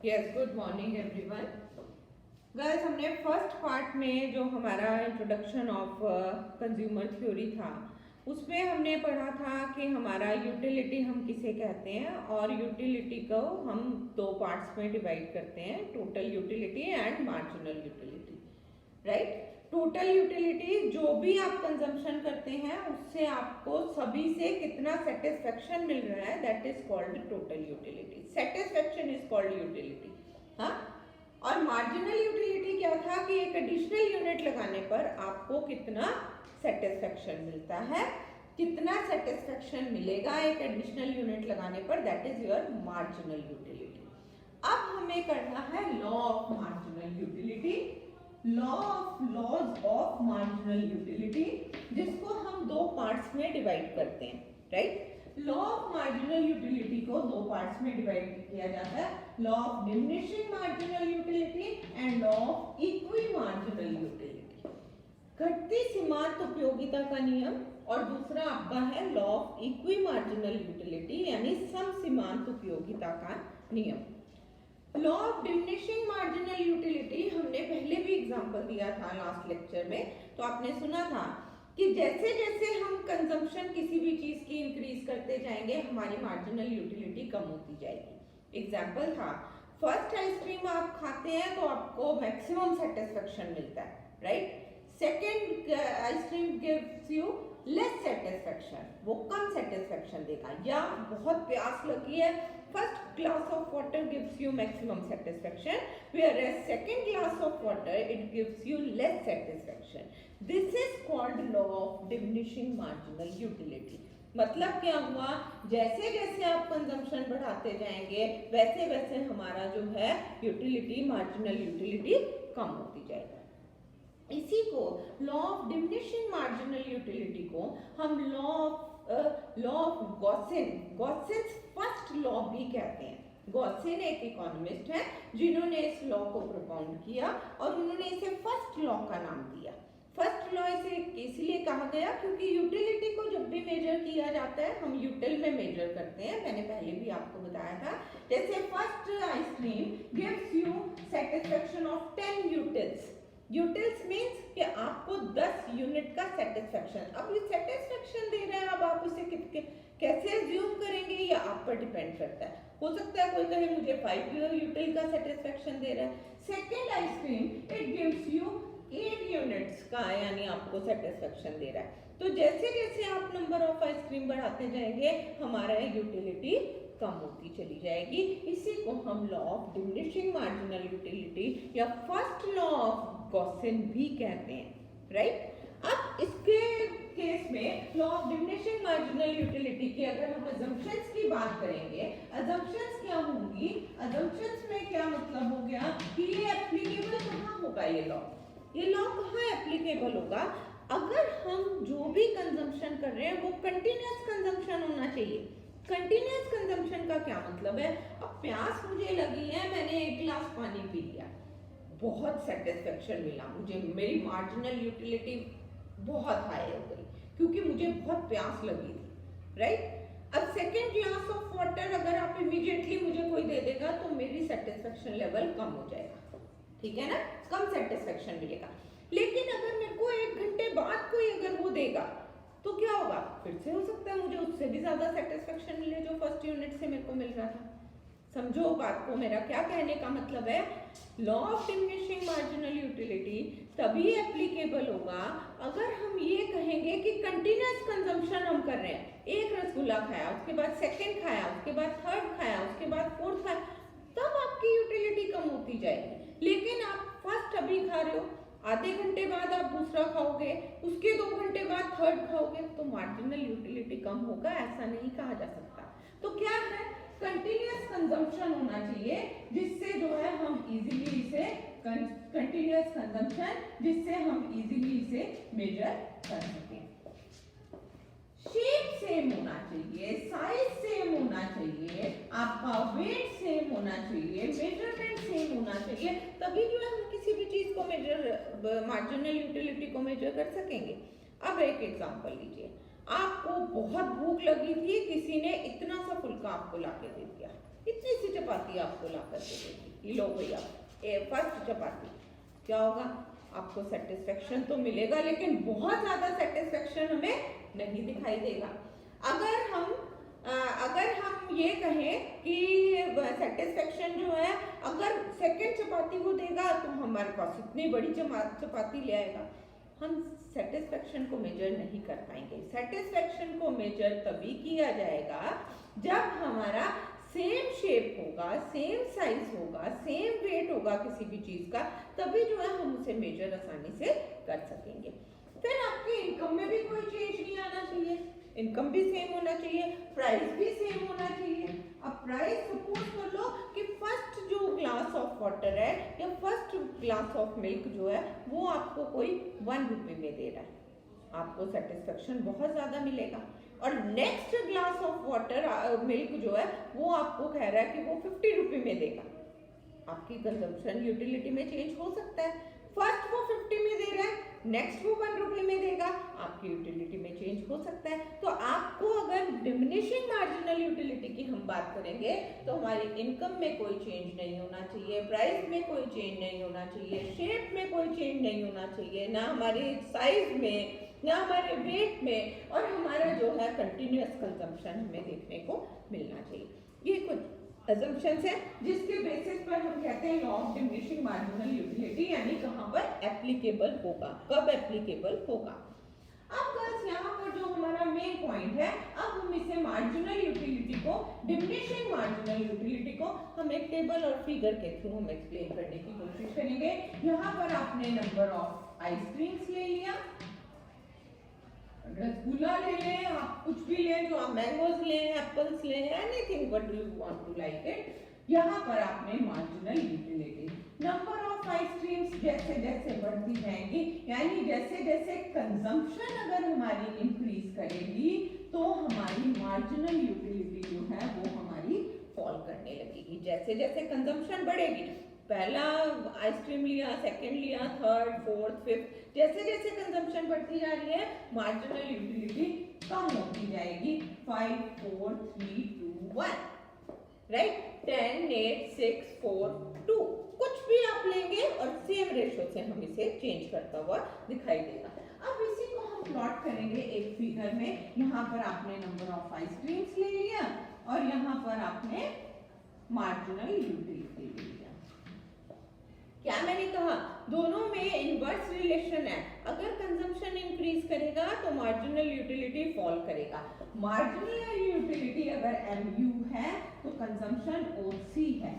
Yes, good morning everyone. Girls, हमने first part में जो हमारा इंट्रोडक्शन ऑफ कंज्यूमर थ्योरी था उसमें हमने पढ़ा था कि हमारा यूटिलिटी हम किसे कहते हैं, और यूटिलिटी को हम दो पार्ट्स में डिवाइड करते हैं, total utility and marginal utility. Right, total utility जो भी आप कंजम्पशन करते हैं उससे आपको सभी से कितना सेटिस्फेक्शन मिल रहा है, that is called total utility. Satisfaction is called utility. हाँ, और मार्जिनल यूटिलिटी क्या था कि एक एडिशनल यूनिट लगाने पर आपको कितना सेटिस्फेक्शन मिलता है, कितना सेटिस्फेक्शन मिलेगा एक एडिशनल यूनिट लगाने पर, that is your marginal utility. अब हमें करना है law of marginal utility, laws of marginal utility, जिसको हम दो पार्ट्स में डिवाइड करते हैं। Right, law of marginal utility को दो पार्ट्स में डिवाइड किया जाता है, law of diminishing marginal utility and law of equi marginal utility. घटती सीमांत उपयोगिता का नियम, और दूसरा आपका है law of equi marginal utility यानी सम सीमांत उपयोगिता का नियम। Law of diminishing marginal utility हमने पहले भी एग्जांपल दिया था लास्ट लेक्चर में, तो आपने सुना था कि जैसे जैसे हम कंजम्पशन किसी भी चीज की इंक्रीज करते जाएंगे हमारी मार्जिनल यूटिलिटी कम होती जाएगी। एग्जांपल था, फर्स्ट आइसक्रीम आप खाते हैं तो आपको मैक्सिमम सेटिस्फेक्शन मिलता है। Right, second ice cream gives you less satisfaction, वो कम सेटिस्फेक्शन देगा। या बहुत प्यास लगी है, first glass of water gives you maximum satisfaction, whereas second glass of water it gives you less satisfaction. This is called law of diminishing marginal utility. मतलब क्या हुआ, जैसे जैसे आप कंजम्पशन बढ़ाते जाएंगे वैसे वैसे हमारा जो है यूटिलिटी, मार्जिनल यूटिलिटी कम होती जाएगी। इसी को law of diminishing marginal utility को हम लॉ ऑफ गॉसिन्स फर्स्ट लॉ भी कहते हैं। गॉसिन एक इकोनॉमिस्ट है जिन्होंने इस लॉ को प्रोपाउंड किया और उन्होंने इसे फर्स्ट लॉ का नाम दिया। फर्स्ट लॉ इसे इसलिए कहा गया क्योंकि यूटिलिटी को जब भी मेजर किया जाता है हम यूटिल में मेजर करते हैं। मैंने पहले भी आपको बताया था, जैसे first ice cream gives you satisfaction of 10 utils. Utils means कि आपको 10 यूनिट का सेटिस्फेक्शन। अब ये सेटिस्फेक्शन दे रहा है, अब आप इसे कैसे अज्यूम करेंगे ये आप पर डिपेंड करता है। हो सकता है कोई कहे मुझे 5 यूटिल का सेटिस्फेक्शन दे रहा है। Second ice cream it gives you 8 units का यानी आपको सेटिस्फेक्शन दे रहा है। तो जैसे जैसे आप नंबर ऑफ आइसक्रीम बढ़ाते जाएंगे हमारा यूटिलिटी कम होती चली जाएगी। इसी को हम law of diminishing marginal utility या फर्स्ट लॉ ऑफ गॉसिन भी कहते हैं। राइट, अब इसके केस में law of diminishing marginal utility की अगर हम अजम्पशंस की बात करेंगे, अजम्पशंस क्या होंगी, अजम्पशंस में क्या मतलब हो गया कि ये एप्लीकेबल कहाँ होगा, ये लॉ कहाँ एप्लीकेबल होगा, अगर हम जो भी कंजम्पशन कर रहे हैं वो कंटिन्यूअस कंजम्पशन होना चाहिए। कंटिन्यूअस कंजम्पशन का क्या मतलब है, अब प्यास मुझे लगी है, मैंने 1 गिलास पानी पी लिया, बहुत सेटिस्फेक्शन मिला मुझे, मेरी मार्जिनल यूटिलिटी बहुत हाई हो गई क्योंकि मुझे बहुत प्यास लगी थी। राइट, अब सेकेंड ग्लास ऑफ वाटर अगर आप इमीडिएटली मुझे कोई दे देगा तो मेरी सेटिस्फेक्शन लेवल कम हो जाएगा। ठीक है ना, कम सेटिस्फेक्शन मिलेगा। लेकिन अगर मेरे को 1 घंटे बाद कोई अगर वो देगा तो क्या होगा, फिर से हो सकता है मुझे उससे भी ज्यादा सेटिस्फेक्शन मिले जो फर्स्ट यूनिट से मेरे को मिल रहा था। समझो बात को, मेरा क्या कहने का मतलब है, law of diminishing marginal utility तभी एप्लीकेबल होगा अगर हम ये कहेंगे कि कंटिन्यूअस कंजम्पशन हम कर रहे हैं। एक रसगुल्ला खाया, उसके बाद सेकंड खाया, उसके बाद थर्ड खाया, उसके बाद फोर्थ खाया, तब आपकी यूटिलिटी कम होती जाएगी। लेकिन आप फर्स्ट अभी खा रहे हो, आधे घंटे बाद आप दूसरा खाओगे, उसके 2 घंटे बाद थर्ड खाओगे, तो मार्जिनल यूटिलिटी कम होगा, ऐसा नहीं कहा जा सकता। तो क्या है, कंटिन्यूअस कंजम्पशन होना चाहिए जिससे जो है हम इजीली इसे कंटिन्यूअस कंजम्पशन जिससे हम इजीली इसे मेजर कर सकें। शेप सेम होना चाहिए, साइज सेम होना चाहिए, आपका वेट सेम होना चाहिए, मेजरमेंट सेम होना चाहिए, तभी जो है हम किसी भी चीज को मेजर, मार्जिनल यूटिलिटी को मेजर कर सकेंगे। अब एक एग्जांपल लीजिए, आपको बहुत भूख लगी थी, किसी ने इतना सा फुल्का आपको लाके दे दिया, इतनी सी चपाती आपको ला करके दे दी, लो भैया फर्स्ट चपाती, क्या होगा, आपको सेटिस्फेक्शन तो मिलेगा लेकिन बहुत ज्यादा सेटिस्फेक्शन हमें नहीं दिखाई देगा। अगर हम ये कहें कि सेटिस्फेक्शन जो है अगर सेकंड चपाती वो देगा तो हमारे पास इतनी बड़ी चपाती ले आएगा, हम सेटिस्फेक्शन को मेजर नहीं कर पाएंगे। सेटिस्फेक्शन को मेजर तभी किया जाएगा जब हमारा सेम शेप होगा, सेम साइज होगा, सेम वेट होगा किसी भी चीज का, तभी जो है हम उसे मेजर आसानी से कर सकेंगे। फिर आपके इनकम में भी कोई चेंज नहीं आना चाहिए, इनकम भी सेम होना चाहिए, प्राइस भी सेम होना चाहिए। अब प्राइस सपोज कर लो कि फर्स्ट जो ग्लास ऑफ वाटर है या फर्स्ट ग्लास ऑफ मिल्क जो है वो आपको कोई 1 रुपए में दे रहा है, आपको सेटिस्फेक्शन बहुत ज्यादा मिलेगा। और next glass of water milk जो है वो आपको कह रहा है कि वो 50 रुपए में देगा, आपकी कंजम्पशन यूटिलिटी में चेंज हो सकता है। फर्स्ट वो 50 में दे रहा है, नेक्स्ट वो 1 रुपए में देगा, आपकी यूटिलिटी में चेंज हो सकता है। तो आपको अगर डिमिनिशिंग मार्जिनल यूटिलिटी की हम बात करेंगे तो हमारी इनकम में कोई चेंज नहीं होना चाहिए, प्राइस में कोई चेंज नहीं होना चाहिए, शेप में कोई चेंज नहीं होना चाहिए, ना हमारे साइज में, ना हमारे वेट में, और हमारा जो है कंटिन्यूअस कंजम्पशन हमें देखने को मिलना चाहिए। ये कुछ assumptions है जिसके बेसिस पर हम कहते हैं law of diminishing marginal utility, यानी कहां पर एप्लीकेबल होगा, कब एप्लीकेबल होगा। अब गर्ल्स यहाँ पर जो हमारा मेन पॉइंट है, अब हम इसे मार्जिनल यूटिलिटी को, डिमिनिशिंग मार्जिनल यूटिलिटी को हम एक टेबल और फिगर के थ्रू हम एक्सप्लेन करने की कोशिश करेंगे। यहाँ पर आपने नंबर ऑफ आइसक्रीम्स ले लिया, रसगुल्ला ले लें, आप कुछ भी लें, जो आप मैंगोज लें, एप्पल्स लें, anything what you want to like it. यहाँ पर आपने marginal utility, number of ice creams जैसे जैसे बढ़ती जाएंगी, यानी जैसे जैसे कंजम्पशन अगर हमारी इंक्रीज करेगी तो हमारी मार्जिनल यूटिलिटी जो है वो हमारी फॉल करने लगेगी। जैसे जैसे कंजम्पशन बढ़ेगी, पहला आइसक्रीम लिया, सेकंड लिया, थर्ड, फोर्थ, फिफ्थ, जैसे जैसे कंजम्पशन बढ़ती जा रही है मार्जिनल यूटिलिटी कम होती जाएगी। 5 4 3 2 1, राइट, 10 8 6 4 2, कुछ भी आप लेंगे और सेम रेशो से हम इसे चेंज करता हुआ दिखाई देगा। अब इसी को हम प्लॉट करेंगे एक फिगर में। यहाँ पर आपने नंबर ऑफ आइसक्रीम्स ले लिया और यहाँ पर आपने मार्जिनल यूटिलिटी ले लिया। क्या मैंने कहा, दोनों में इनवर्स रिलेशन है, अगर कंजम्पशन इंक्रीज करेगा तो मार्जिनल यूटिलिटी फॉल करेगा। मार्जिनल यूटिलिटी अगर MU है तो कंजम्पशन OC है,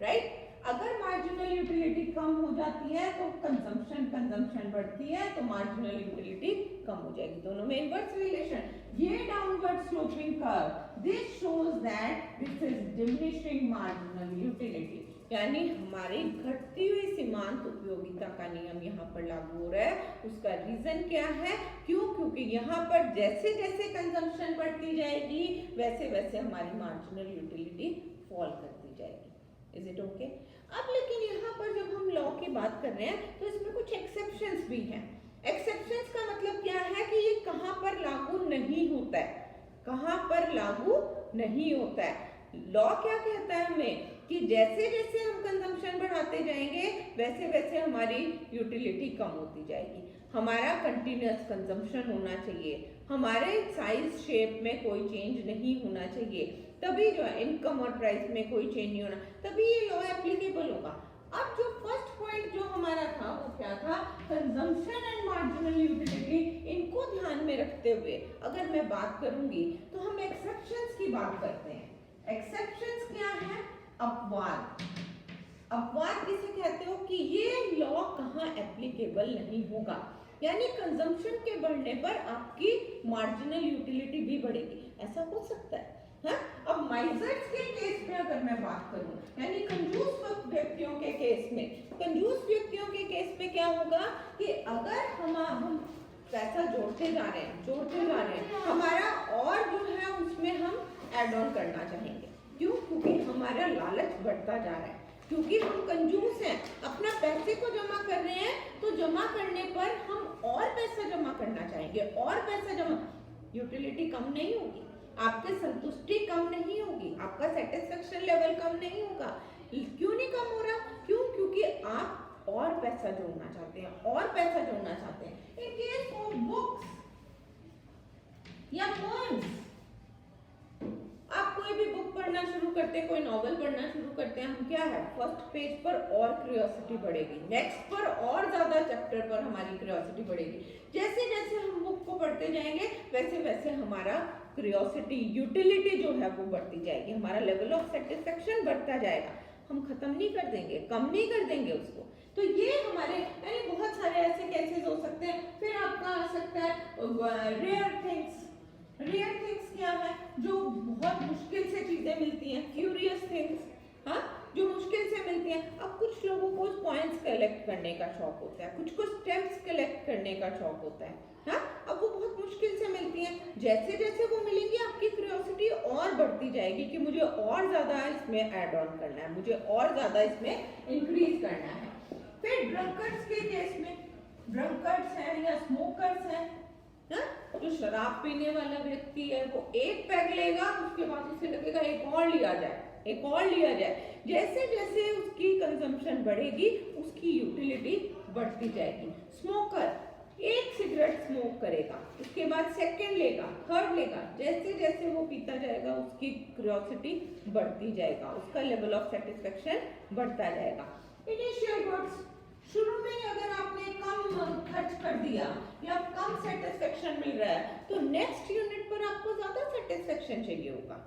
राइट। अगर मार्जिनल यूटिलिटी कम हो जाती है तो कंजम्पशन बढ़ती है तो मार्जिनल यूटिलिटी कम हो जाएगी, दोनों में इनवर्स रिलेशन। ये downward sloping curve, this shows that this is diminishing marginal utility, यानी हमारी घटती हुई सीमांत उपयोगिता का नियम यहाँ पर लागू हो रहा है। उसका रीजन क्या है, क्यों, क्योंकि यहाँ पर जैसे जैसे कंजम्पशन बढ़ती जाएगी वैसे वैसे हमारी मार्जिनल यूटिलिटी फॉल करती जाएगी। Is it okay? अब लेकिन यहाँ पर जब हम लॉ की बात कर रहे हैं तो इसमें कुछ एक्सेप्शंस भी हैं। एक्सेप्शंस का मतलब क्या है कि ये कहाँ पर लागू नहीं होता है, कहाँ पर लागू नहीं होता है। लॉ क्या कहता है हमें कि जैसे जैसे हम कंजम्पशन बढ़ाते जाएंगे वैसे वैसे हमारी यूटिलिटी कम होती जाएगी। हमारा कंटिन्यूअस कंजम्पशन होना चाहिए, हमारे साइज शेप में कोई चेंज नहीं होना चाहिए, तभी जो है इनकम और प्राइस में कोई चेंज नहीं होना, तभी ये लॉ एप्लीकेबल होगा। अब जो फर्स्ट पॉइंट जो हमारा था वो क्या था, कंजम्पशन एंड मार्जिनल यूटिलिटी, इनको ध्यान में रखते हुए अगर मैं बात करूंगी तो हम एक्सेप्शंस की बात करते हैं। एक्सेप्शंस क्या है, अपवाद। अपवाद किसे कहते हो कि ये लॉ कहाँ एप्लीकेबल नहीं होगा, यानी कंजम्पशन के बढ़ने पर आपकी मार्जिनल यूटिलिटी भी बढ़ेगी, ऐसा हो सकता है। हाँ? अब माइजर्स के केस में अगर मैं बात करूं, यानी कंजूस व्यक्तियों के केस में, कंजूस व्यक्तियों के केस में क्या होगा कि अगर हम पैसा जोड़ते जा रहे हैं, हमारा और जो है उसमें हम एड ऑन करना चाहेंगे, क्यों, क्योंकि हमारा लालच बढ़ता जा रहा है, क्योंकि हम कंजूस हैं, अपना पैसे को जमा कर रहे हैं, तो जमा करने पर हम और पैसा जमा करना चाहेंगे, और पैसा जमा, यूटिलिटी कम नहीं होगी, आपकी संतुष्टि कम नहीं होगी, आपका सेटिस्फेक्शन लेवल कम नहीं होगा। क्यों नहीं कम हो रहा? पैसा जोड़ना चाहते हैं, और पैसा जोड़ना चाहते हैं। इन केस ऑफ बुक्स या पोएम्स, आप कोई भी बुक पढ़ना शुरू करते हैं, कोई नॉवल पढ़ना शुरू करते हैं, हम क्या है फर्स्ट पेज पर और क्यूरियोसिटी बढ़ेगी, नेक्स्ट पर और ज्यादा चैप्टर पर हमारी क्यूरियोसिटी बढ़ेगी। जैसे जैसे हम बुक को पढ़ते जाएंगे वैसे वैसे हमारा क्यूरियोसिटी, यूटिलिटी जो है वो बढ़ती जाएगी, हमारा लेवल ऑफ सेटिस्फेक्शन बढ़ता जाएगा। हम खत्म नहीं कर देंगे, कम नहीं कर देंगे उसको। तो ये हमारे यानी बहुत सारे ऐसे केसेस हो सकते हैं। फिर आपका आ सकता है रेयर थिंग्स। रेयर थिंग्स क्या है? जो बहुत मुश्किल से चीजें मिलती हैं, क्यूरियस थिंग्स, हाँ, जो मुश्किल से मिलती हैं। अब कुछ लोगों को कॉइन्स कलेक्ट करने का शौक होता है, कुछ को स्टैम्प्स कलेक्ट करने का शौक होता है, हाँ, अब वो बहुत मुश्किल से मिलती हैं। जैसे जैसे वो मिलेंगी आपकी क्यूरियोसिटी और बढ़ती जाएगी कि मुझे और ज्यादा इसमें ऐड ऑन करना है, मुझे और ज्यादा इसमें इंक्रीज करना है। फिर ड्रंकर्स के केस में, ड्रंकर्स हैं या स्मोकर्स हैं, जो शराब पीने वाला व्यक्ति है वो एक पैग लेगा, उसके बाद उसे लगेगा एक और लिया जाए, एक और लिया जाए। जैसे जैसे उसकी कंजम्पशन बढ़ेगी उसकी यूटिलिटी बढ़ती जाएगी। स्मोकर एक सिगरेट स्मोक करेगा, उसके बाद सेकंड लेगा, थर्ड लेगा, जैसे जैसे वो पीता जाएगा उसकी क्यूरियोसिटी बढ़ती जाएगा, उसका लेवल ऑफ सेटिस्फेक्शन बढ़ता जाएगा। इनिशियल गुड्स, शुरू में अगर आपने कम खर्च कर दिया या कम सेटिस्फेक्शन मिल रहा है तो नेक्स्ट यूनिट पर आपको ज्यादा सेटिस्फेक्शन चाहिए होगा,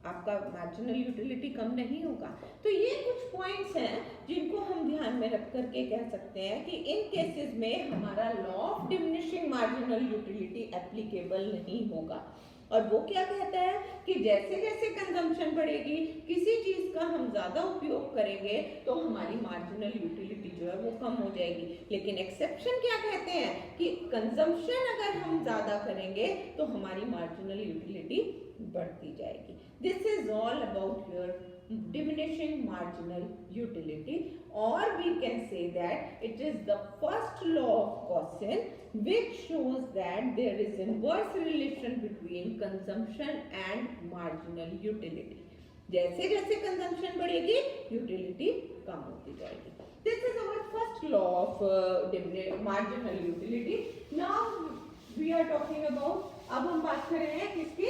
आपका मार्जिनल यूटिलिटी कम नहीं होगा। तो ये कुछ पॉइंट्स हैं जिनको हम ध्यान में रख करके कह सकते हैं कि इन केसेस में हमारा law of diminishing marginal utility applicable नहीं होगा। और वो क्या कहता है कि जैसे जैसे कंजम्पशन बढ़ेगी, किसी चीज का हम ज्यादा उपयोग करेंगे तो हमारी मार्जिनल यूटिलिटी जो है वो कम हो जाएगी। लेकिन एक्सेप्शन क्या कहते हैं कि कंजम्पशन अगर हम ज्यादा करेंगे तो हमारी मार्जिनल यूटिलिटी बढ़ती जाएगी। This is all about your diminishing marginal utility, or we can say that it is the first law of Gaussian which shows that there is inverse relation between consumption and marginal utility. जैसे जैसे consumption बढ़ेगी utility कम होती जाएगी। This is our first law of marginal utility. Now we are talking about, अब हम बात कर रहे हैं किसकी?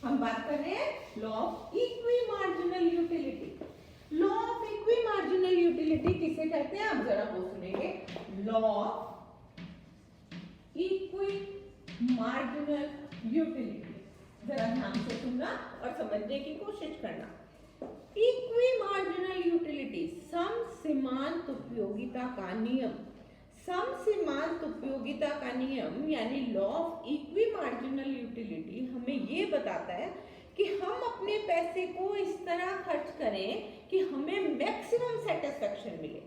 हम बात कर रहे हैं law of equi marginal utility. Law of equi marginal utility किसे कहते हैं आप जरा वो सुनेंगे। Law of equi marginal utility, जरा ध्यान से सुनना और समझने की कोशिश करना। इक्वी मार्जिनल यूटिलिटी, समसीमांत उपयोगिता का नियम। समसीमांत उपयोगिता का नियम यानी law of equi marginal utility हमें ये बताता है कि हम अपने पैसे को इस तरह खर्च करें कि हमें मैक्सिमम सेटिस्फेक्शन मिले।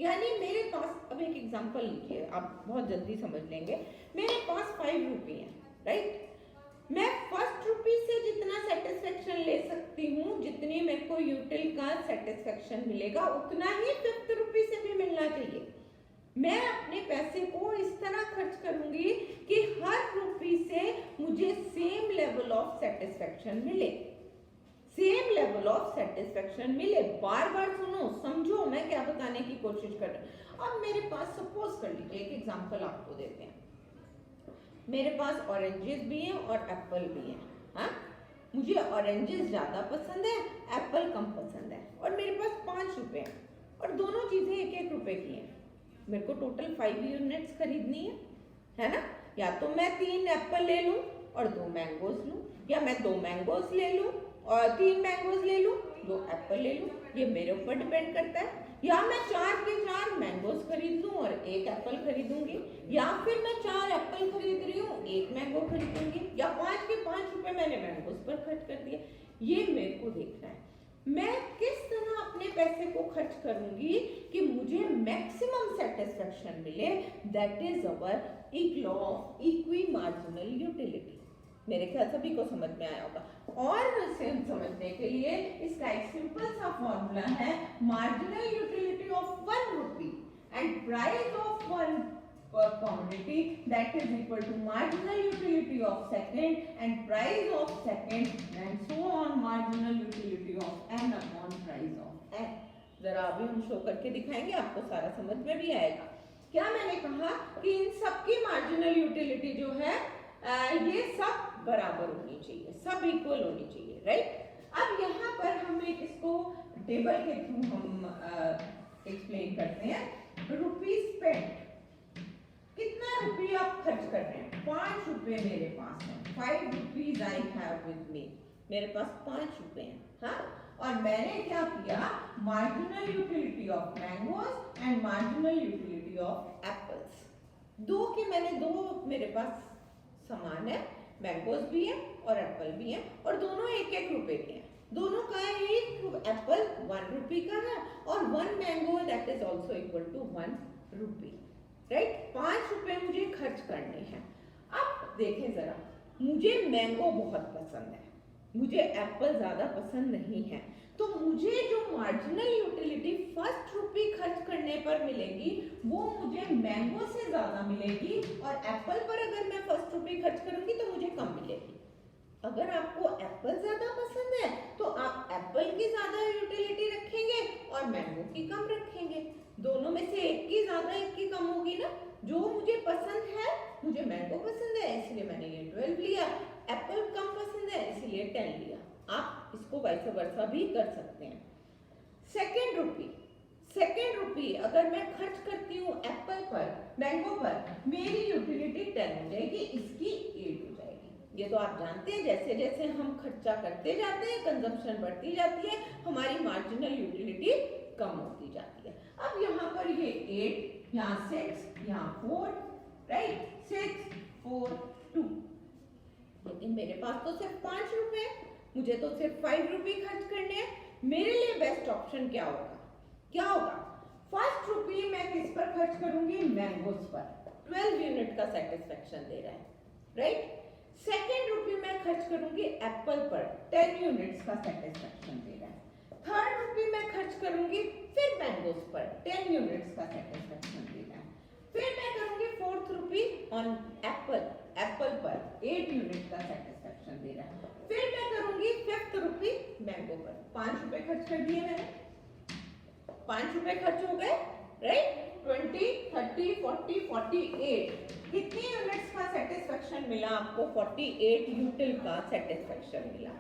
यानी मेरे पास, अब एक एग्जांपल लीजिए, आप बहुत जल्दी समझ लेंगे। मेरे पास 5 रुपये हैं, राइट? मैं फर्स्ट रुपी से जितना सेटिस्फेक्शन ले सकती हूँ, जितनी मेरे को यूटिल का सेटिस्फेक्शन मिलेगा उतना ही 5th रुपी से भी मिलना चाहिए। मैं अपने पैसे को इस तरह खर्च करूंगी कि हर रुपी से मुझे सेम लेवल ऑफ सेटिस्फेक्शन मिले, सेम लेवल ऑफ सेटिस्फेक्शन मिले। बार बार सुनो, समझो मैं क्या बताने की कोशिश कर रही हूँ। अब मेरे पास, सपोज कर लीजिए, एक एग्जांपल आपको देते हैं। मेरे पास ऑरेंजेस भी हैं और एप्पल भी हैं, हाँ? मुझे ऑरेंजेस ज्यादा पसंद है, एप्पल कम पसंद है, और मेरे पास 5 रुपए हैं और दोनों चीजें 1-1 रुपए की हैं। मेरे को टोटल 5 यूनिट्स खरीदनी है ना? या तो मैं 3 एप्पल ले लूं और 2 मैंगोज लूं, या मैं 2 मैंगोज ले लूं और 3 मैंगोज ले लूं, 2 एप्पल ले लूं, ये मेरे ऊपर डिपेंड करता है। या मैं 4 के 4 मैंगोज खरीद लूं और 1 एप्पल खरीदूंगी, या फिर मैं 4 एप्पल खरीद रही हूँ, 1 मैंगो खरीदूंगी, या 5 के 5 रुपए मैंने मैंगोज पर खर्च कर दिए। ये मेरे को देखना है मैं किस तरह अपने पैसे को खर्च करूंगी कि मुझे मैक्सिमम सेटिस्फेक्शन मिले। That is our law of equi marginal utility. मेरे ख्याल सभी को समझ में आया होगा। और इसे समझने के लिए इसका एक सिंपल सा फॉर्मूला है, marginal utility of 1 rupee and price of 1 commodity, that is equal to marginal utility of second and price of second, and so on, marginal utility of n upon price of n. जरा जरा अभी हम show करके दिखाएंगे, आपको सारा समझ में भी आएगा। क्या मैंने कहा कि इन सबकी मार्जिनल यूटिलिटी जो है ये सब बराबर होनी चाहिए, सब इक्वल होनी चाहिए, राइट। अब यहाँ पर हम एक इसको टेबल के थ्रू हम एक्सप्लेन करते हैं। रुपीज स्पेंड, कितना रुपया आप खर्च कर रहे हैं? 5 रुपए मेरे पास है, 5 rupees I have with me, मेरे पास 5 रुपए हैं, हाँ। और मैंने क्या किया, marginal utility of mangoes and marginal utility of apples, मैंने दो मेरे पास सामान है, मैंगोज भी है और एप्पल भी है, और दोनों 1-1 रुपए के हैं। दोनों का एक एप्पल 1 रुपी का है और 1 mango that is also equal to 1 rupee, right. 5 रुपए मुझे खर्च करने हैं। अब देखें जरा, मुझे मैंगो बहुत पसंद है, मुझे एप्पल ज्यादा पसंद नहीं है, तो मुझे जो मार्जिनल यूटिलिटी फर्स्ट रुपी खर्च करने पर मिलेगी वो मुझे मैंगो से ज्यादा मिलेगी, और एप्पल पर अगर मैं फर्स्ट रुपी खर्च करूंगी तो मुझे कम मिलेगी। अगर आपको एप्पल ज्यादा पसंद है तो आप एप्पल की ज्यादा यूटिलिटी रखेंगे और मैंगो की कम रखेंगे। दोनों में से एक की ज्यादा एक की कम होगी ना। जो मुझे पसंद है, मुझे मैंगो पसंद है इसलिए मैंने ये 12 लिया, एप्पल कम पसंद है इसलिए 10 लिया। आप इसको वैसे वर्सा भी कर सकते हैं। सेकेंड रुपी अगर मैं खर्च करती हूँ एप्पल पर, मैंगो पर, मेरी यूटिलिटी 10 हो जाएगी, इसकी 8 हो जाएगी। ये तो आप जानते हैं, जैसे जैसे हम खर्चा करते जाते हैं, कंजम्पशन बढ़ती जाती है, हमारी मार्जिनल यूटिलिटी कम होती जाती है। अब यहाँ पर ये 8, यहाँ 6, यहाँ 4, राइट, 6, 4, 2, लेकिन मेरे पास तो सिर्फ 5 रुपए है, मुझे तो सिर्फ 5 रुपए खर्च करने हैं। मेरे लिए बेस्ट ऑप्शन क्या होगा? फर्स्ट रुपी मैं किस पर खर्च करूंगी? मैंगोज पर, 12 यूनिट का सेटिस्फेक्शन दे रहा है, राइट। सेकेंड रुपी मैं खर्च करूंगी एप्पल पर, 10 यूनिट्स का सेटिस्फेक्शन दे रहा है। थर्ड रुपी मैं खर्च करूंगी फिर मैंगोज पर, 10 यूनिट्स का सेटिस्फेक्शन दे रहा है। फिर मैं करूंगी फोर्थ रुपी ऑन एप्पल पर, 8 यूनिट का सेटिस्फेक्शन दे रहा है। फिर मैं करूंगी फिफ्थ रुपी मैंगो पर, 5 रुपए खर्च कर दिए मैंने, 5 रुपए खर्च हो गए, राइट। 20, 30, 40, 48, कितनी यूनिट्स का सेटिस्फेक्शन मिला आपको? 48 यूटिल का सेटिस्फेक्शन मिला,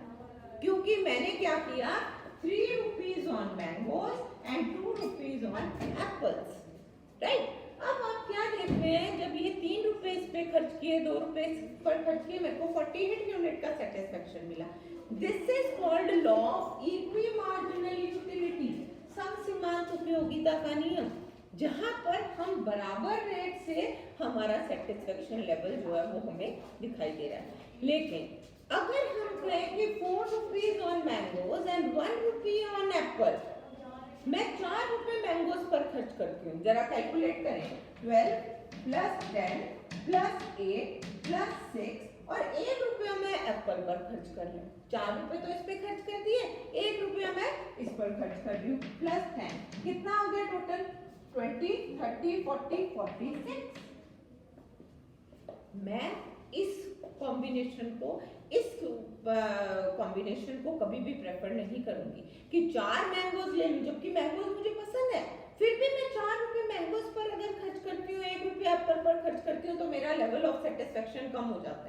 क्योंकि मैंने क्या किया, 3 rupees on mangoes and 2 rupees on apples, right. अब आप क्या देख रहे हैं, जब ये 3 रुपए इस पे खर्च किए, 2 रुपए इस पर खर्च किए, मेरे को 48 यूनिट का सेटिस्फेक्शन मिला। This is called law of equi marginal utility, समसीमांत उपयोगिता का नियम, जहां पर हम बराबर रेट से हमारा सेटिस्फेक्शन लेवल जो है वो हमें दिखाई दे रहा है। लेकिन अगर हम कहें कि 4 rupees on mangoes and 1 rupee on Apple, मैं 4 रुपए मैंगोज पर खर्च करती हूँ, जरा कैलकुलेट करें, 12 प्लस 10 प्लस 8 प्लस 6 और 1 रुपया मैं एप्पल पर खर्च कर लूँ। 4 रुपए तो इस पे खर्च कर दिए, 1 रुपया मैं इस पर खर्च कर रही हूँ, प्लस 10, कितना हो गया टोटल? 20, 30, 40, 46। मैं इस कॉम्बिनेशन को कभी भी प्रेफर नहीं करूंगी कि 4 मैंगोज ले लूं, जबकि मैंगोज मुझे पसंद है, फिर भी मैं 4 रुपए मैंगोज पर अगर खर्च करती हूँ, 1 रुपया एप्पल पर खर्च करती हूँ, तो मेरा लेवल ऑफ सेटिस्फेक्शन कम हो जाता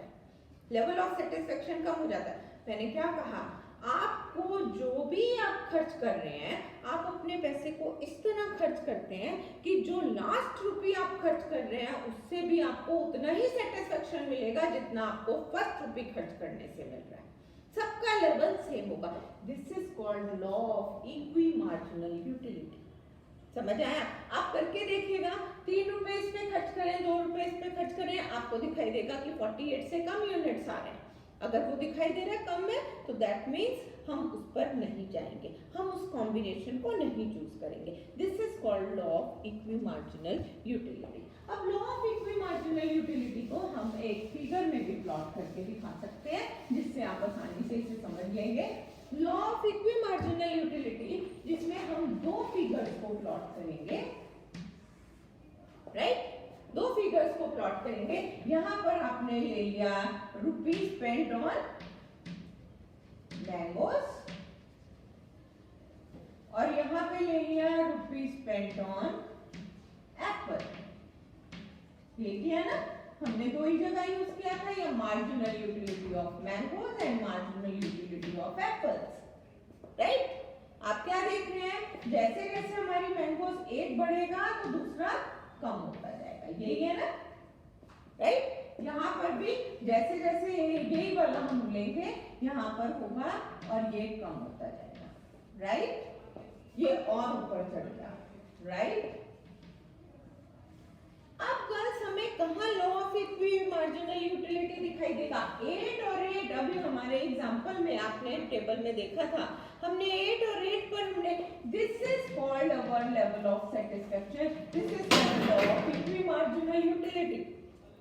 है, मैंने क्या कहा, आपको जो भी आप खर्च कर रहे हैं, आप अपने पैसे को इस तरह खर्च करते हैं कि जो लास्ट रुपी आप खर्च कर रहे हैं उससे भी आपको उतना ही सेटिस्फेक्शन मिलेगा जितना आपको फर्स्ट रुपी खर्च करने से मिल रहा है, सबका लेवल सेम होगा। This is called law of equi marginal utility. समझ आया? आप करके देखिएगा, 3 रुपए इस पे खर्च करें, 2 रुपए इस पे खर्च करें, आपको दिखाई देगा कि 48 से कम यूनिट्स आ रहे हैं। अगर वो दिखाई दे रहा है कम में, तो दैट मीन्स हम उस पर नहीं जाएंगे, हम उस कॉम्बिनेशन को नहीं चूज करेंगे। This is called law of equi marginal utility. अब law of equi marginal utility को हम एक फिगर में भी प्लॉट करके दिखा सकते हैं, जिससे आप आसानी से इसे समझ लेंगे। Law of equi marginal utility, जिसमें हम 2 फिगर्स को प्लॉट करेंगे, राइट, 2 फिगर्स को प्लॉट करेंगे। यहां पर आपने ले लिया रुपीज स्पेंट ऑन मैंगोज और यहां पे ले लिया स्टेटमेंट ऑन एप्पल, ये किया ना हमने, दो ही जगह यूज किया था, या marginal utility of mangoes and marginal utility of apples, right. आप क्या देख रहे हैं, जैसे जैसे हमारी मैंगोज एक बढ़ेगा तो दूसरा कम होता जाएगा, यही है ना, राइट। यहाँ पर भी जैसे जैसे यही वाला हम लेंगे यहाँ पर होगा और ये कम होता जाएगा, राइट, ये और ऊपर चढ़ गया, राइट। अब गर्ल्स हमें कहाँ law of equi marginal utility दिखाई देगा, 8 और 8। अभी हमारे एग्जांपल में आपने टेबल में देखा था, हमने 8 और 8 पर हमने this is called our level of satisfaction, this is called law of equi marginal utility,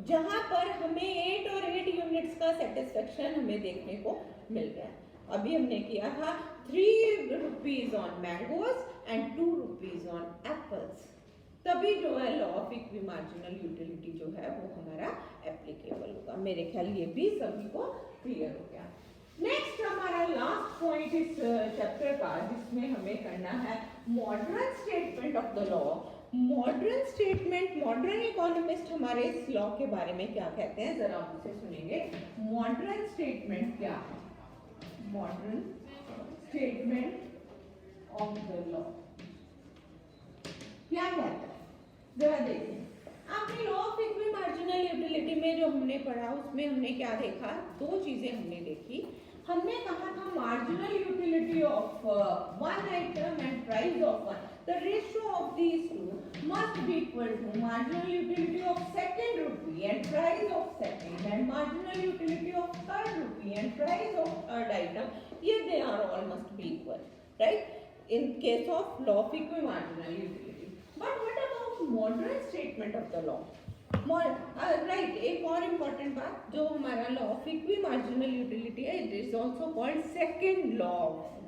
जहां पर हमें 8 और 8 यूनिट्स का सेटिस्फैक्शन हमें देखने को मिल गया। अभी हमने किया था 3 rupees on mangoes and 2 rupees on apples, तभी जो है law of equi marginal utility जो है वो हमारा एप्लीकेबल होगा। मेरे ख्याल ये भी सभी को क्लियर हो गया। नेक्स्ट हमारा लास्ट पॉइंट इस चैप्टर का, जिसमें हमें करना है modern statement of the law. Modern statement, modern economist हमारे इस लॉ के बारे में क्या कहते हैं, जरा आप उसे सुनेंगे। मॉडर्न स्टेटमेंट क्या है, modern statement of the law क्या कहता है, जरा देखिए। आपने law of equi marginal utility में जो हमने पढ़ा उसमें हमने क्या देखा, दो चीजें हमने देखी। हमने कहा था marginal utility of one item and price of one, the ratio of these two must be equal to marginal utility of second rupee and price of second and marginal utility of third rupee and price of third item, ये they are all must be equal, right, in case of law of equi marginal utility. But what about modern statement of the law? Right, एक और important बात, जो हमारा law of equi marginal utility है, it is also called second law of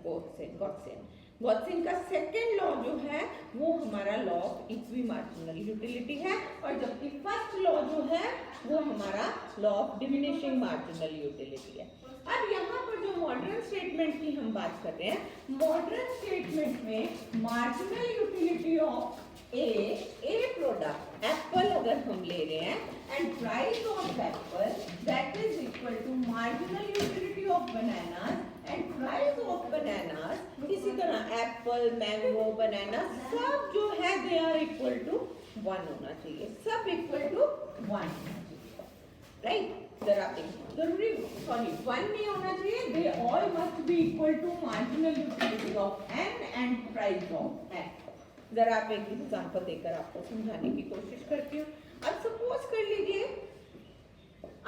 Gossen का second law जो है वो हमारा law of equi marginal utility है, और जबकि फर्स्ट लॉ जो है वो हमारा law of diminishing marginal utility है। अब यहाँ पर जो मॉडर्न स्टेटमेंट की हम बात कर रहे हैं, मॉडर्न स्टेटमेंट में marginal utility of a product apple अगर हम ले रहे हैं, and price of apple that is equal to marginal utility of bananas and price of bananas, इसी तरह एप्पल, मैंगो, बनाना सब जो है दे आर इक्वल टू 1 होना चाहिए, सब इक्वल टू 1 होना चाहिए, राइट। जरा जरूरी सॉरी 1 नहीं होना चाहिए, they all must be equal to marginal utility of N and price of N. जरा आप एक एग्जांपल देकर आपको समझाने की कोशिश करती हूँ। अब सपोज कर लीजिए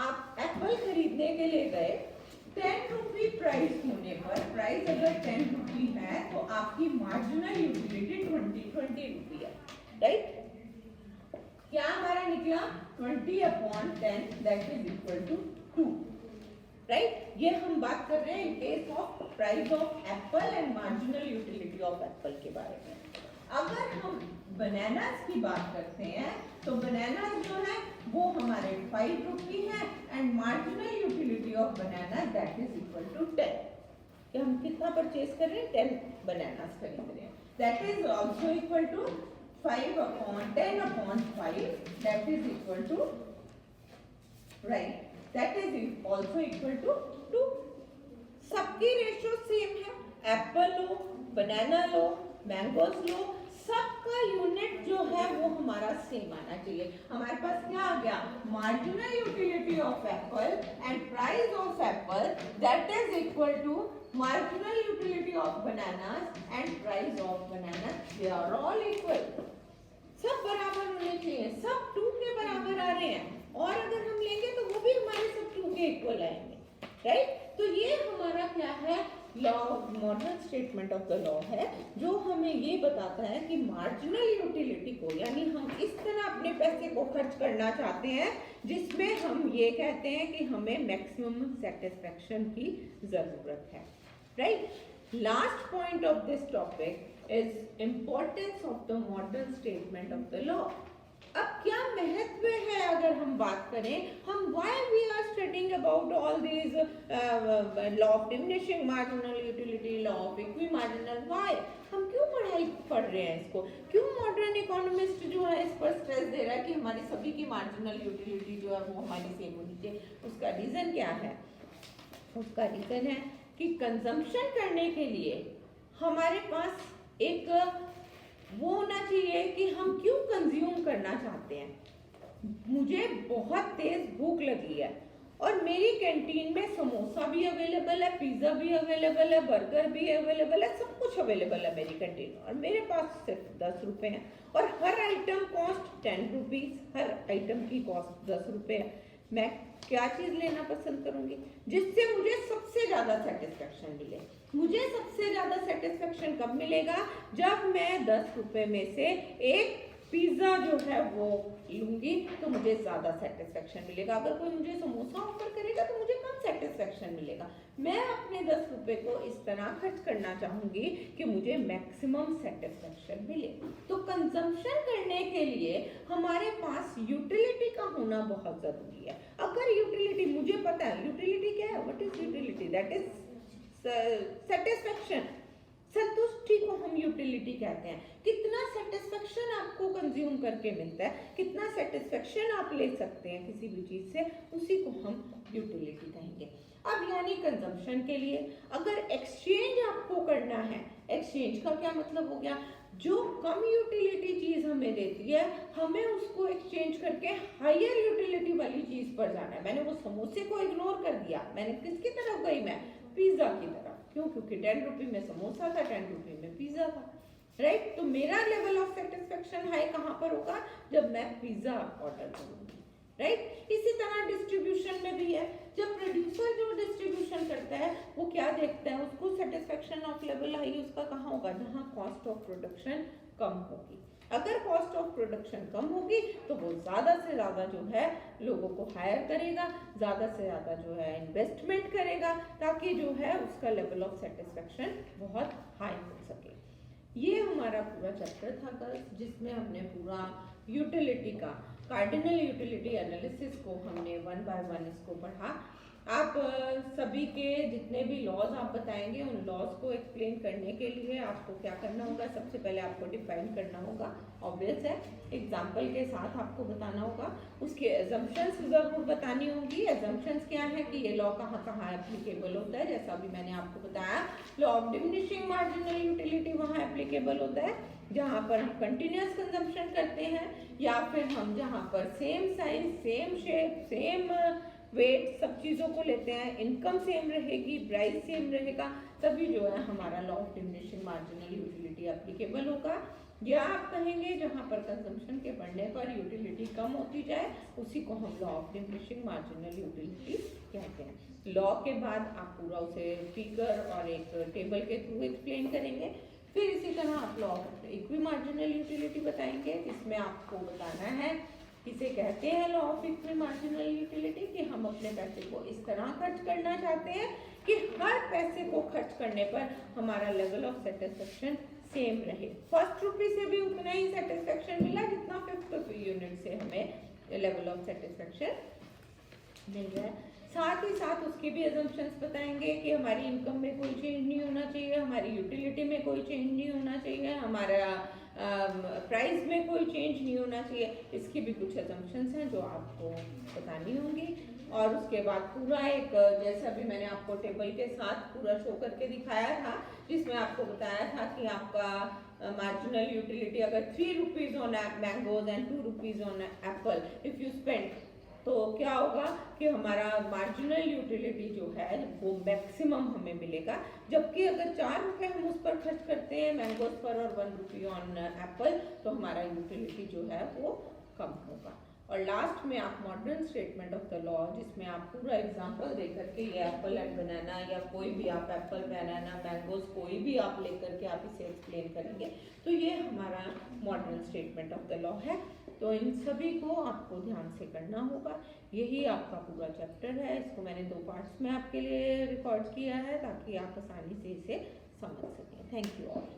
आप एप्पल खरीदने के लिए गए, 10 रुपी प्राइस होने पर, प्राइस अगर 10 रुपी है तो आपकी मार्जिनल यूटिलिटी 20 रुपी है, राइट। क्या हमारा निकला 20/10 that is equal to 2, right. ये हम बात कर रहे हैं in case of price of apple and marginal utility of apple के बारे में। अगर हम बनानास की बात करते हैं तो बनानास जो है वो हमारे 5 रुपी है and marginal utility of banana that is equal to 10। कि हम कितना परचेज कर रहे हैं, 10 बनानास खरीद रहे हैं, that is also equal to 10/5 that is equal to, right, that is also equal to 2। सबकी रेशियो सेम है, एप्पल लो, बनाना लो, मैंगोस लो, सबका यूनिट जो है वो हमारा सेम आना चाहिए। हमारे पास क्या आ गया, marginal utility of apple and price of apple that is equal to marginal utility of bananas and price of banana, they are all equal, सब बराबर होने चाहिए, सब 2 के बराबर आ रहे हैं, और अगर हम लेंगे तो वो भी हमारे सब 2 के इक्वल आएंगे, राइट। तो ये हमारा क्या है, law, modern statement of the law है, जो हमें ये बताता है कि मार्जिनल यूटिलिटी को, यानी हम इस तरह अपने पैसे को खर्च करना चाहते हैं जिसमें हम ये कहते हैं कि हमें मैक्सिमम सेटिस्फैक्शन की जरूरत है, right. Last point of this topic is importance of the modern statement of the law। अब क्या महत्व है अगर हम बात करें, हम why we are studying about all these law of diminishing marginal utility, law of equi marginal, why हम क्यों पढ़ाई पढ़ रहे हैं इसको, क्यों मॉडर्न इकोनॉमिस्ट जो है इस पर स्ट्रेस दे रहा है कि हमारी सभी की मार्जिनल यूटिलिटी जो है वो हमारी सेम होनी चाहिए। उसका रीज़न क्या है? उसका रीज़न है कि कंजम्पशन करने के लिए हमारे पास एक वो होना चाहिए कि हम क्यों कंज्यूम करना चाहते हैं। मुझे बहुत तेज भूख लगी है और मेरी कैंटीन में समोसा भी अवेलेबल है, पिज़्ज़ा भी अवेलेबल है, बर्गर भी अवेलेबल है, सब कुछ अवेलेबल है मेरी कैंटीन में, और मेरे पास सिर्फ 10 रुपये हैं और हर आइटम कॉस्ट 10 रुपीज़, हर आइटम की कॉस्ट 10 रुपये है। मैं क्या चीज़ लेना पसंद करूंगी जिससे मुझे सबसे ज़्यादा सेटिस्फेक्शन मिले? मुझे सबसे ज़्यादा सेटिस्फेक्शन कब मिलेगा? जब मैं 10 रुपये में से एक पिज़्ज़ा जो है वो लूँगी तो मुझे ज़्यादा सेटिस्फेक्शन मिलेगा। अगर कोई मुझे समोसा ऑफर करेगा तो मुझे कम सेटिस्फेक्शन मिलेगा। मैं अपने 10 रुपये को इस तरह खर्च करना चाहूँगी कि मुझे मैक्सिमम सेटिस्फेक्शन मिले। तो कंजम्पशन करने के लिए हमारे पास यूटिलिटी का होना बहुत ज़रूरी है। अगर यूटिलिटी, मुझे पता है यूटिलिटी क्या है, what is utility? That is satisfaction, संतुष्टि को हम यूटिलिटी कहते हैं। कितना सेटिस्फेक्शन आपको कंज्यूम करके मिलता है, कितना सेटिस्फेक्शन आप ले सकते हैं किसी भी चीज़ से, उसी को हम यूटिलिटी कहेंगे। अब यानी कंजम्पशन के लिए अगर एक्सचेंज आपको करना है, एक्सचेंज का क्या मतलब हो गया? जो कम यूटिलिटी चीज़ हमें देती है, हमें उसको एक्सचेंज करके हायर यूटिलिटी वाली चीज़ पर जाना है। मैंने वो समोसे को इग्नोर कर दिया, मैंने किसकी तरफ गई? मैं पिज़्ज़ा की तरफ। क्यों? क्योंकि 10 रुपये में समोसा था, 10 रुपये में पिज़्ज़ा था, राइट? तो मेरा लेवल ऑफ सेटिस्फेक्शन हाई कहाँ पर होगा? जब मैं पिज़्ज़ा ऑर्डर करूँगी, राइट? इसी तरह डिस्ट्रीब्यूशन में भी है। जब प्रोड्यूसर जो डिस्ट्रीब्यूशन करता है वो क्या देखता है? उसको सेटिस्फेक्शन ऑफ लेवल हाई उसका कहाँ होगा? जहाँ कॉस्ट ऑफ प्रोडक्शन कम होगी। अगर कॉस्ट ऑफ प्रोडक्शन कम होगी तो वो ज़्यादा से ज़्यादा जो है लोगों को हायर करेगा, ज़्यादा से ज़्यादा जो है इन्वेस्टमेंट करेगा, ताकि जो है उसका लेवल ऑफ सेटिस्फेक्शन बहुत हाई हो सके। ये हमारा पूरा चैप्टर था गर्ल्स, जिसमें हमने पूरा यूटिलिटी का कार्डिनल यूटिलिटी एनालिसिस को हमने 1 बाय 1 इसको पढ़ा। आप सभी के जितने भी लॉज आप बताएंगे उन लॉज को एक्सप्लेन करने के लिए आपको क्या करना होगा? सबसे पहले आपको डिफाइन करना होगा, ऑब्वियस है, एग्जाम्पल के साथ आपको बताना होगा। उसके एजम्पशंस ज़रूर बतानी होगी। एजम्पशंस क्या है कि ये लॉ कहाँ कहाँ एप्लीकेबल होता है। जैसा अभी मैंने आपको बताया, law of diminishing marginal utility वहाँ एप्लीकेबल होता है जहाँ पर हम कंटिन्यूस कंजम्पशन करते हैं, या फिर हम जहाँ पर same size, same shape, same weight सब चीज़ों को लेते हैं, इनकम सेम रहेगी, प्राइस सेम रहेगा, तभी जो है हमारा law of diminishing marginal utility applicable होगा। या आप कहेंगे जहाँ पर कंजम्पशन के बढ़ने पर यूटिलिटी कम होती जाए, उसी को हम law of diminishing marginal utility कहते हैं। लॉ के बाद आप पूरा उसे फिगर और एक टेबल के थ्रू एक्सप्लेन करेंगे। फिर इसी तरह आप law of equi marginal utility बताएंगे, जिसमें आपको बताना है इसे कहते हैं law of equi marginal utility, कि हम अपने पैसे को इस तरह खर्च करना चाहते हैं कि हर पैसे को खर्च करने पर हमारा लेवल ऑफ सेटिस्फेक्शन सेम रहे। फर्स्ट रुपी से भी उतना ही सेटिस्फेक्शन मिला जितना 5th यूनिट से हमें लेवल ऑफ सेटिस्फेक्शन मिल रहा है। साथ ही साथ उसके भी एजम्पशंस बताएंगे कि हमारी इनकम में कोई चेंज नहीं होना चाहिए, हमारी यूटिलिटी में कोई चेंज नहीं होना चाहिए, हमारा प्राइस में कोई चेंज नहीं होना चाहिए। इसकी भी कुछ एजम्पशंस हैं जो आपको बतानी होंगी। और उसके बाद पूरा एक, जैसा अभी मैंने आपको टेबल के साथ पूरा शो करके दिखाया था, जिसमें आपको बताया था कि आपका मार्जिनल यूटिलिटी अगर 3 rupees on mangoes and 2 rupees on Apple if you spend, तो क्या होगा कि हमारा मार्जिनल यूटिलिटी जो है वो मैक्सिमम हमें मिलेगा। जबकि अगर 4 रुपये हम उस पर खर्च करते हैं मैंगोज पर और 1 रुपी ऑन एप्पल, तो हमारा यूटिलिटी जो है वो कम होगा। और लास्ट में आप modern statement of the law, जिसमें आप पूरा एग्जांपल दे करके ये एप्पल एंड बनाना या कोई भी आप एप्पल, बनाना, मैंगोज कोई भी आप लेकर के आप इसे एक्सप्लेन करेंगे, तो ये हमारा modern statement of the law है। तो इन सभी को आपको ध्यान से करना होगा। यही आपका पूरा चैप्टर है। इसको मैंने 2 पार्ट्स में आपके लिए रिकॉर्ड किया है ताकि आप आसानी से इसे समझ सकें। Thank you all.